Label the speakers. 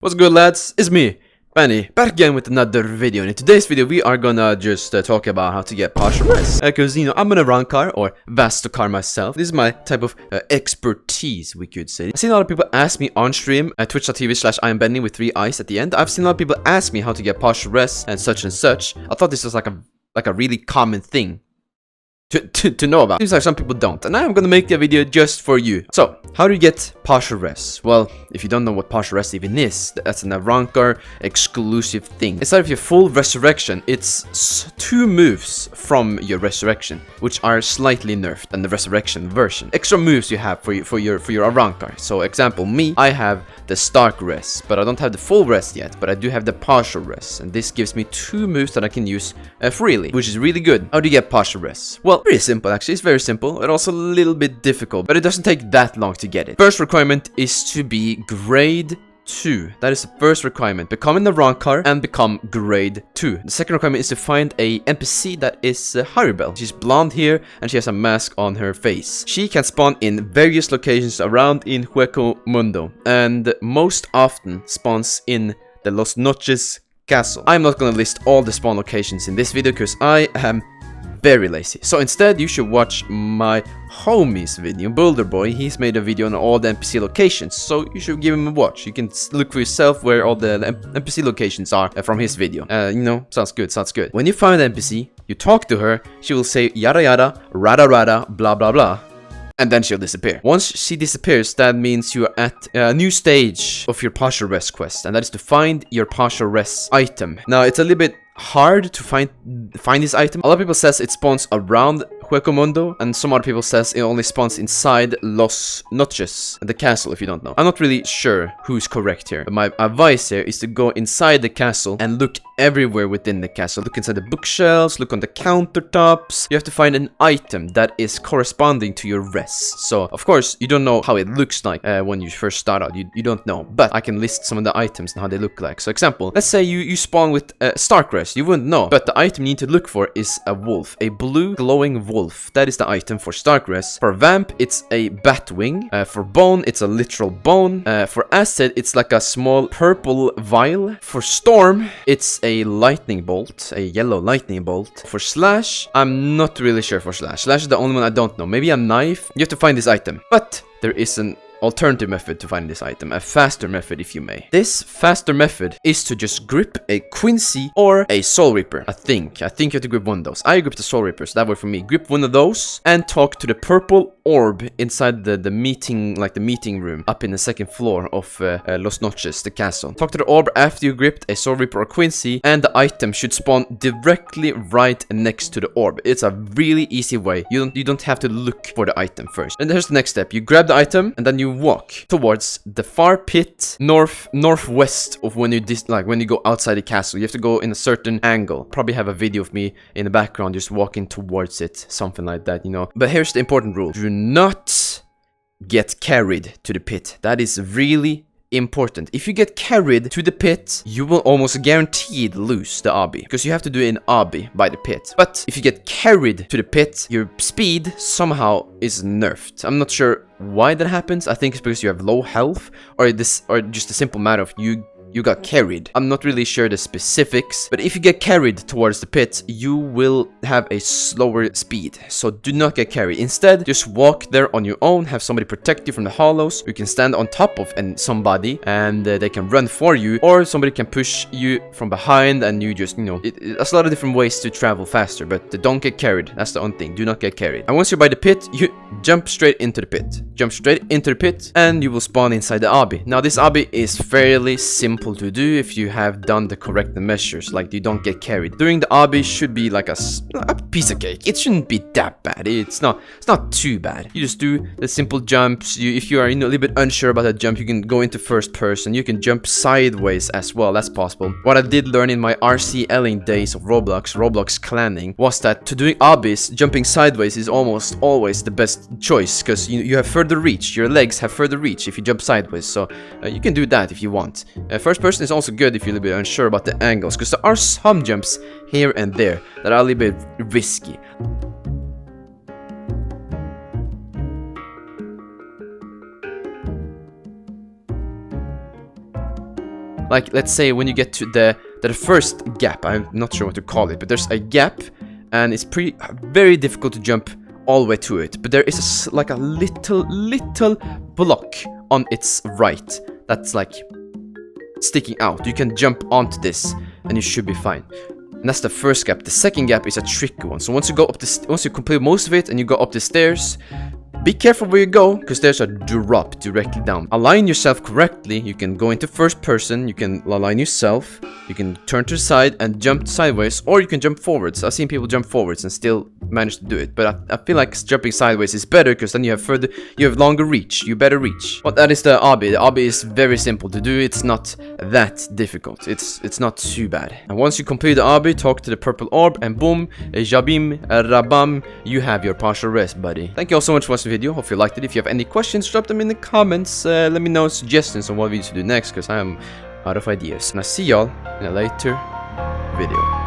Speaker 1: What's good, lads? It's me, Benny, back again with another video. And in today's video we are gonna just talk about how to get partial rest. Because, I'm an Arankar or Vastokar myself. This is my type of expertise, we could say. I've seen a lot of people ask me on stream at twitch.tv/IamBenni with 3 I's at the end. I've seen a lot of people ask me how to get partial rest and such and such. I thought this was like a really common thing to know about. Seems like some people don't, and I'm gonna make a video just for you. So, how do you get partial rest? Well, if you don't know what partial rest even is, that's an Arankar exclusive thing. Instead of your full resurrection, it's 2 moves from your resurrection, which are slightly nerfed than the resurrection version. Extra moves you have for your Arankar. So, example, me, I have the Stark rest, but I don't have the full rest yet, but I do have the partial rest, and this gives me 2 moves that I can use freely, which is really good. How do you get partial rest? Well, pretty simple actually. It's very simple, but also a little bit difficult, but it doesn't take that long to get it. First requirement is to be grade 2. That is the first requirement. Become an Arankar and become grade 2. The second requirement is to find a NPC that is Haribel. She's blonde here and she has a mask on her face. She can spawn in various locations around in Hueco Mundo and most often spawns in the Los Noches castle. I'm not gonna list all the spawn locations in this video because I am very lazy. So instead you should watch my homie's video, Boulder Boy. He's made a video on all the NPC locations, so you should give him a watch. You can look for yourself where all the NPC locations are from his video. Sounds good. When you find an NPC, you talk to her, she will say yada yada, rada rada, blah blah blah, and then she'll disappear. Once she disappears, that means you are at a new stage of your partial rest quest, and that is to find your partial rest item. Now, it's a little bit hard to find this item. A lot of people says it spawns around Hueco Mundo, and some other people says it only spawns inside Los Noches, the castle, if you don't know. I'm not really sure who's correct here, but my advice here is to go inside the castle and look everywhere within the castle. Look inside the bookshelves, look on the countertops. You have to find an item that is corresponding to your rest. So, of course, you don't know how it looks like when you first start out. You don't know, but I can list some of the items and how they look like. So, example, let's say you spawn with Stark rest. You wouldn't know, but the item you need to look for is a wolf, a blue glowing wolf. That is the item for Stark rest. For Vamp, it's a bat wing. For Bone, it's a literal bone. For Acid, it's like a small purple vial. For Storm, it's a lightning bolt, a yellow lightning bolt. For Slash, I'm not really sure for Slash. Slash is the only one I don't know. Maybe a knife. You have to find this item, but there is an alternative method to find this item, a faster method, if you may. This faster method is to just grip a Quincy or a Soul Reaper. I think you have to grip one of those. I grip the Soul Reaper, so that worked for me. Grip one of those and talk to the purple orb inside the meeting, like the meeting room up in the 2nd floor of Los Noches, the castle. Talk to the orb after you gripped a Soul Reaper or Quincy, and the item should spawn directly right next to the orb. It's a really easy way. You don't have to look for the item first. And here's the next step. You grab the item and then you walk towards the far pit northwest of when you go outside the castle. You have to go in a certain angle. Probably have a video of me in the background just walking towards it, something like that, But here's the important rule. Do not get carried to the pit. That is really important. If you get carried to the pit, you will almost guaranteed lose the obby, because you have to do an obby by the pit. But if you get carried to the pit, your speed somehow is nerfed. I'm not sure why that happens. I think it's because you have low health, or just a simple matter of you got carried. I'm not really sure the specifics, but if you get carried towards the pit, you will have a slower speed. So do not get carried. Instead, just walk there on your own. Have somebody protect you from the hollows. You can stand on top of somebody and they can run for you, or somebody can push you from behind and you just, there's a lot of different ways to travel faster, but don't get carried. That's the only thing. Do not get carried. And once you're by the pit, you jump straight into the pit. Jump straight into the pit and you will spawn inside the obby. Now, this obby is fairly simple to do if you have done the correct measures, like you don't get carried. During the obby should be like a piece of cake. It shouldn't be that bad. It's not too bad. You just do the simple jumps. If you are a little bit unsure about that jump, you can go into first person. You can jump sideways as well. That's possible. What I did learn in my RCLing days of Roblox clanning, was that to doing obbies, jumping sideways is almost always the best choice, because you have further reach. Your legs have further reach if you jump sideways, so you can do that if you want. First person is also good if you're a little bit unsure about the angles, because there are some jumps here and there that are a little bit risky. like, let's say when you get to the first gap, I'm not sure what to call it, but there's a gap, and it's very difficult to jump all the way to it. But there is like a little block on its right that's like sticking out. You can jump onto this, and you should be fine. And that's the first gap. The second gap is a tricky one. So once you go up once you complete most of it and you go up the stairs, be careful where you go, because there's a drop directly down. Align yourself correctly. You can go into first person, you can align yourself, you can turn to the side and jump sideways, or you can jump forwards. I've seen people jump forwards and still manage to do it, but I feel like jumping sideways is better, because then you have longer reach, you better reach. But that is the obby. The obby is very simple to do. It's not that difficult. It's not too bad. And once you complete the obby, talk to the purple orb, and boom, jabim, rabam, you have your partial rest, buddy. Thank you all so much for watching the video. Hope you liked it. If you have any questions, drop them in the comments. Let me know suggestions on what videos to do next, because I am out of ideas. And I'll see y'all in a later video.